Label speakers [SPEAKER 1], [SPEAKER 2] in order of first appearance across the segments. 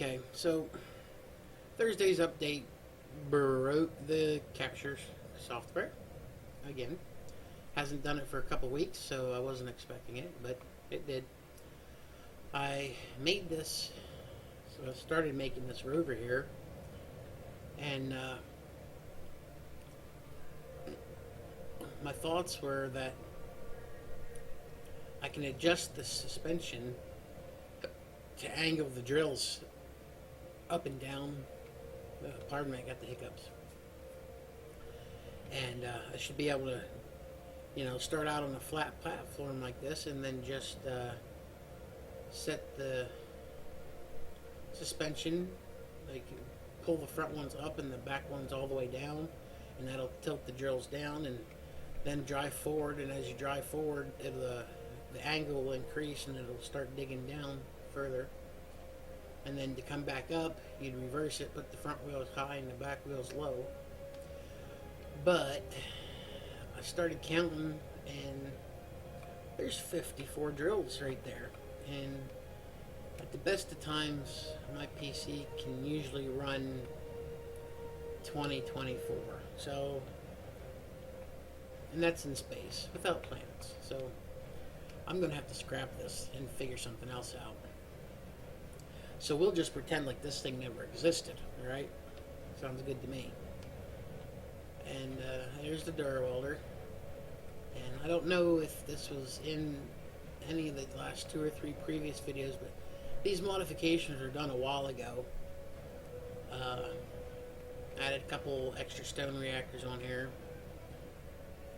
[SPEAKER 1] Okay, so Thursday's update broke the capture software again. Hasn't done it for a couple weeks, so I wasn't expecting it, but it did. I made this, so I started making this rover here, and my thoughts were that I can adjust the suspension to angle the drills up and down. Pardon me, I got the hiccups. And I should be able to, start out on a flat platform like this, and then just set the suspension, like pull the front ones up and the back ones all the way down, and that'll tilt the drills down, and then drive forward. And as you drive forward, the angle will increase, and it'll start digging down further. And then to come back up, you'd reverse it, put the front wheels high and the back wheels low. But I started counting, and there's 54 drills right there. And at the best of times, my PC can usually run 24. So, and that's in space, without planets. So I'm going to have to scrap this and figure something else out. So we'll just pretend like this thing never existed, alright? Sounds good to me. And here's the Dura welder. And I don't know if this was in any of the last 2 or 3 previous videos, but these modifications were done a while ago. Added a couple extra stone reactors on here.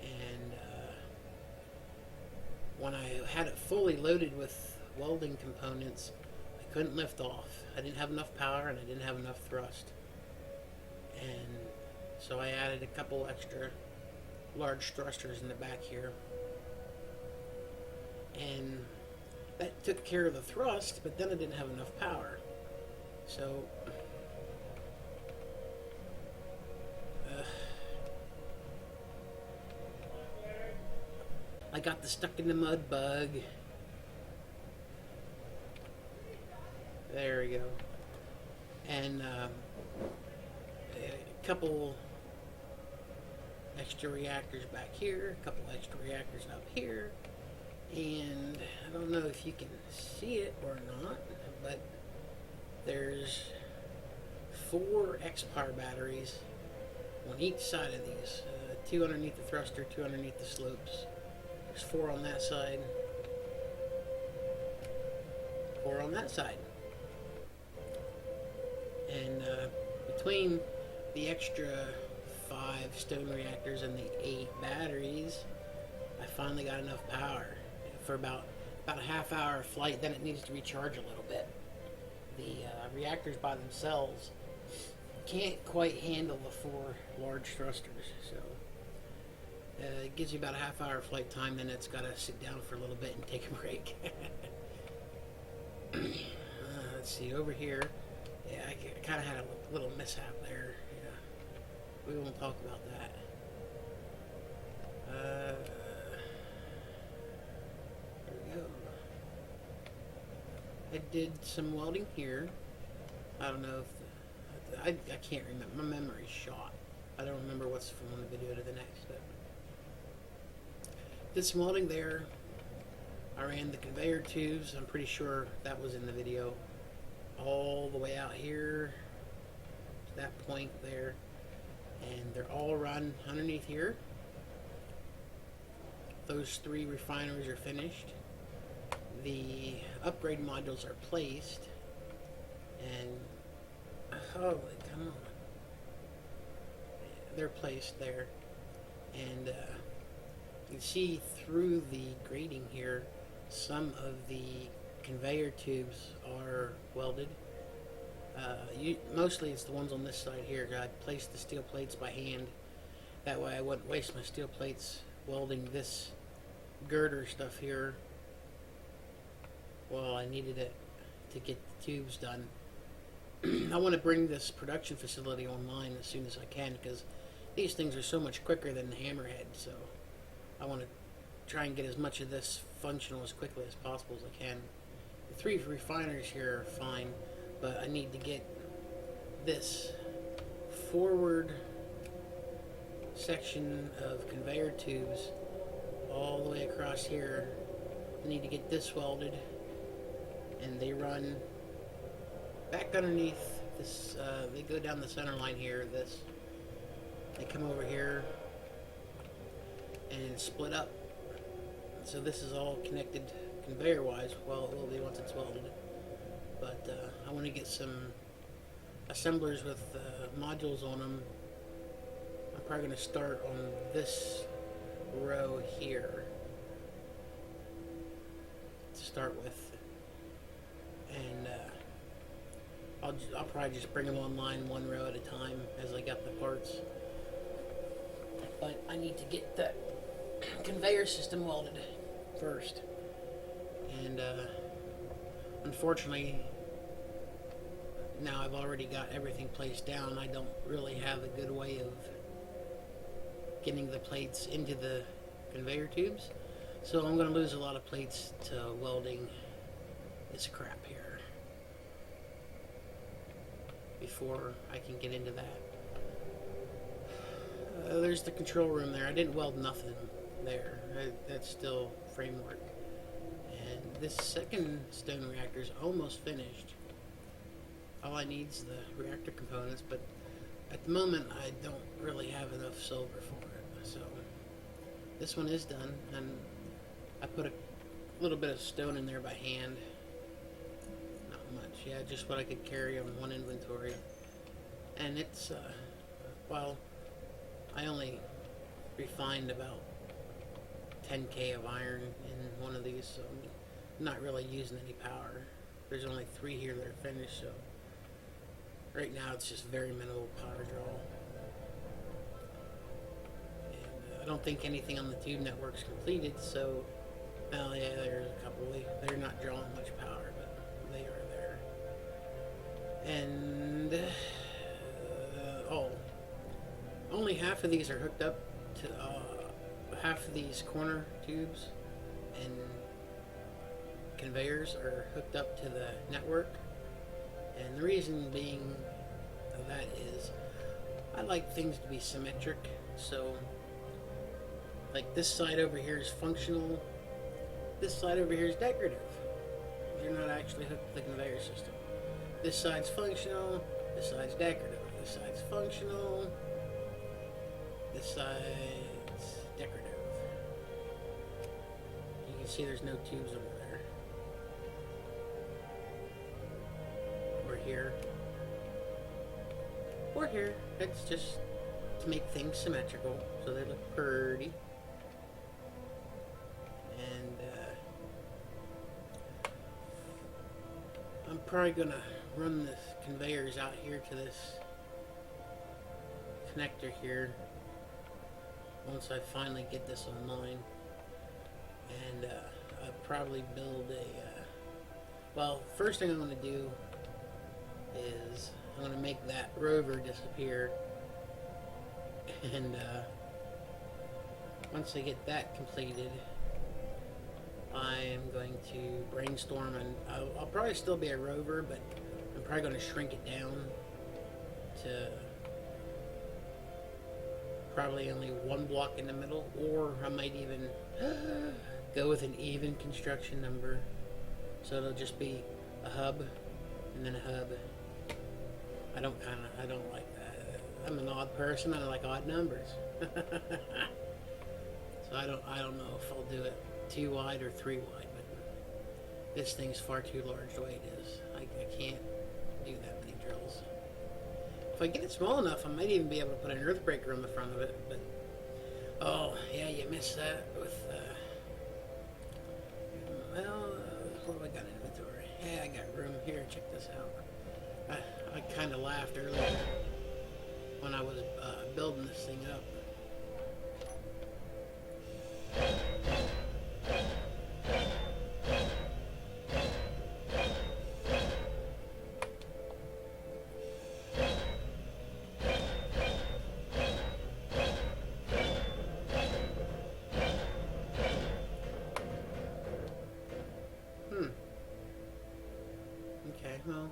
[SPEAKER 1] And when I had it fully loaded with welding components, couldn't lift off. I didn't have enough power, and I didn't have enough thrust. And so I added a couple extra large thrusters in the back here. And that took care of the thrust, but then I didn't have enough power. So I got the stuck in the mud bug. There we go. And a couple extra reactors back here, a couple extra reactors up here, and I don't know if you can see it or not, but there's 4 X-Power batteries on each side of these. 2 underneath the thruster, 2 underneath the slopes. There's 4 on that side, 4 on that side. And between the extra 5 stone reactors and the 8 batteries, I finally got enough power for about a half-hour flight. Then it needs to recharge a little bit. The reactors by themselves can't quite handle the 4 large thrusters, so it gives you about a half-hour flight time. Then it's got to sit down for a little bit and take a break. Let's see, over here. Yeah, I kind of had a little mishap there. Yeah, we won't talk about that. There we go. I did some welding here. I don't know if I can't remember. My memory's shot. I don't remember what's from one video to the next. But did some welding there. I ran the conveyor tubes. I'm pretty sure that was in the video. All the way out here to that point there, and they're all run underneath here. Those 3 refineries are finished. The upgrade modules are placed, and holy come on, they're placed there, and you can see through the grating here some of the conveyor tubes are welded. Mostly it's the ones on this side here. I placed the steel plates by hand. That way I wouldn't waste my steel plates welding this girder stuff here while I needed it to get the tubes done. I want to bring this production facility online as soon as I can, because these things are so much quicker than the hammerhead, so I want to try and get as much of this functional as quickly as possible as I can. The 3 refineries here are fine, but I need to get this forward section of conveyor tubes all the way across here. I need to get this welded, and they run back underneath this. They go down the center line here. They come over here and split up. So this is all connected conveyor wise. Well, it will be once it's welded. But I want to get some assemblers with modules on them. I'm probably going to start on this row here to start with, and I'll probably just bring them online one row at a time as I got the parts. But I need to get that conveyor system welded first, and unfortunately now I've already got everything placed down. I don't really have a good way of getting the plates into the conveyor tubes, so I'm going to lose a lot of plates to welding this crap here before I can get into that. There's the control room there. I didn't weld nothing there. That's still framework. And this second stone reactor is almost finished. All I need is the reactor components, but at the moment I don't really have enough silver for it. So this one is done, and I put a little bit of stone in there by hand. Not much, yeah, just what I could carry on one inventory. And it's, well, I only refined about 10K of iron in one of these, so I'm not really using any power. There's only 3 here that are finished, so right now it's just very minimal power draw. And I don't think anything on the tube network's completed, so, well, yeah, there's a couple. They're not drawing much power, but they are there. And, only half of these are hooked up to, half of these corner tubes and conveyors are hooked up to the network. And the reason being of that is I like things to be symmetric. So, like this side over here is functional, this side over here is decorative. They're not actually hooked to the conveyor system. This side's functional, this side's decorative. This side's functional, this side's decorative. You can see there's no tubes over there. Or here. Or here. It's just to make things symmetrical so they look pretty. And I'm probably gonna run the conveyors out here to this connector here once I finally get this online. And I'll probably build a well, first thing I'm going to do is I'm going to make that rover disappear, and once I get that completed, I'm going to brainstorm, and I'll probably still be a rover, but I'm probably going to shrink it down to probably only one block in the middle, or I might even go with an even construction number, so it'll just be a hub and then a hub. I don't like that. I'm an odd person. I like odd numbers. So I don't know if I'll do it 2 wide or 3 wide, but this thing's far too large the way it is. I can't do that many drills. If I get it small enough, I might even be able to put an earth breaker on the front of it, but oh yeah, you missed that with well, what have I got in inventory? Yeah, I got room here. Check this out. I kind of laughed earlier when I was building this thing up. Okay, well,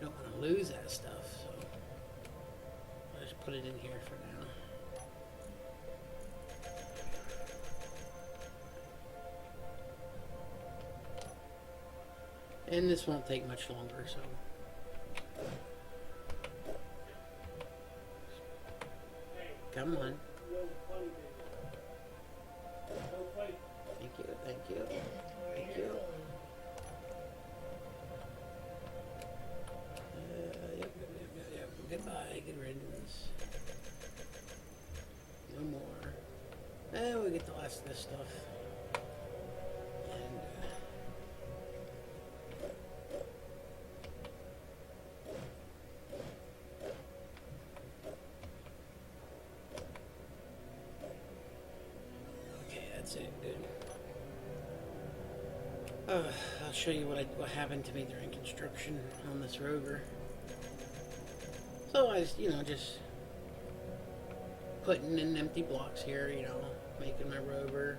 [SPEAKER 1] Don't want to lose that stuff, so I'll just put it in here for now. And this won't take much longer, so. Come on. Thank you, thank you, thank you. Yep. Goodbye, good riddance. No more. And we get the last of this stuff. And, okay, that's it, good. I'll show you what happened to me during construction on this rover. So I was, just putting in empty blocks here, making my rover,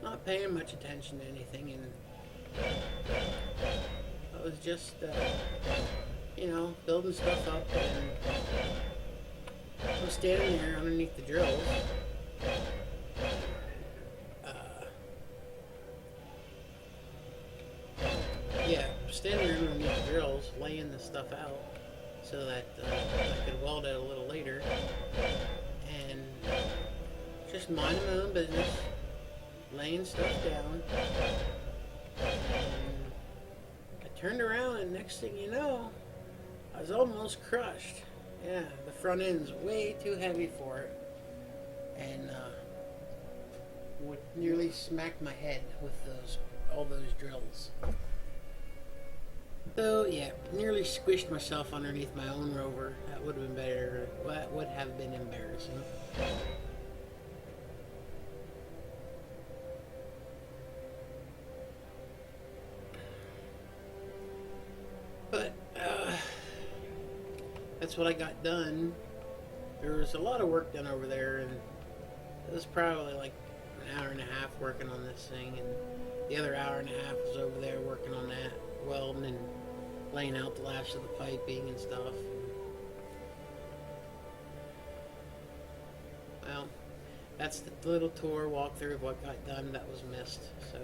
[SPEAKER 1] not paying much attention to anything, and I was just, building stuff up, and I was standing there underneath the drills. Standing there underneath the drills, laying the stuff out so that I could weld it a little later, and just minding my own business, laying stuff down. And I turned around, and next thing you know, I was almost crushed. Yeah, the front end's way too heavy for it, and would nearly smack my head with all those drills. So yeah, nearly squished myself underneath my own rover. That would have been better. That would have been embarrassing. But that's what I got done. There was a lot of work done over there, and it was probably like an hour and a half working on this thing, and the other hour and a half was over there working on that, welding and laying out the last of the piping and stuff. Well, that's the little tour walkthrough of what got done that was missed. So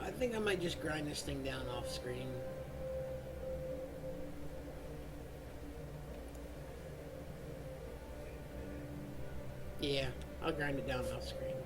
[SPEAKER 1] I think I might just grind this thing down off screen. Yeah, I'll grind it down off screen.